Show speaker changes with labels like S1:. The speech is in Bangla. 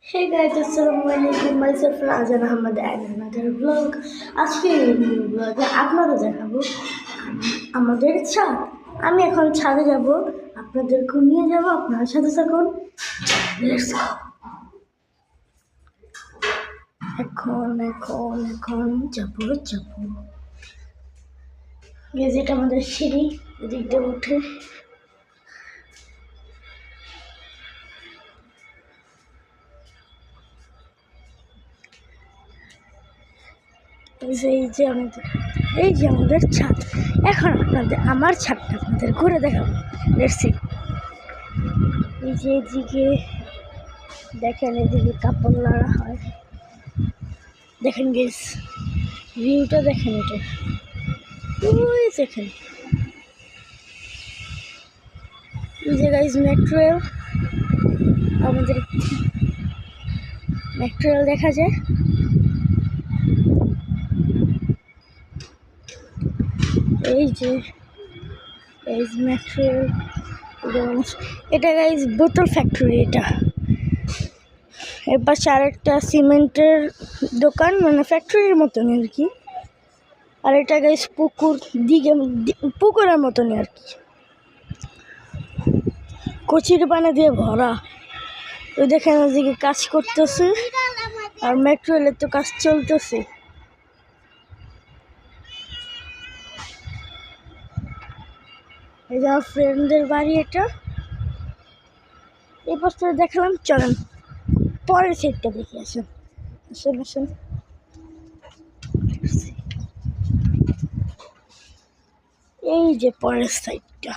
S1: Hey guys, Assalamualaikum. Myself Razan Ahmad and another vlog. আজকে ব্লগে আপনারা দেখাবো আমাদের ছাদ। আমি এখন ছাদে যাব, আপনাদেরকে নিয়ে যাব, আপনারা সাথে থাকুন। Let's go. এখন যাব। যেটা আমাদের সিঁড়ি, এদিক দিয়ে উঠে এই যে আমাদের ছাদ। এখন আমার ছাদটা আপনাদের ঘুরে দেখাবো। Let's see. এই যে এদিকে দেখেন, এদিকে কাপড় নাড়া হয়। দেখেন গেস, ভিউটা দেখেন, এটা ওই দেখেন, এই যে গাইজ মেট্রো রেল, আমাদের মেট্রো রেল দেখা যায়। এই যে মেট্রো রেল, এটা গাইজ বোতল ফ্যাক্টরি। এটা এর পাশে আরেকটা সিমেন্টের দোকান, মানে ফ্যাক্টরির মতনই আর কি। আর এটা গাইজ পুকুরের মতনই আর কি, কচির পানি দিয়ে ভরা। ওই দেখেন ওদিকে কাজ করতেছে, আর মেট্রো রেলের তো কাজ চলতেছে। এই যে আমার ফ্রেন্ডদের বাড়ি এটা। এই পোস্টারে দেখালাম, চলেন পরের সাইডটা দেখে আসেন। এই যে পরের সাইডটা।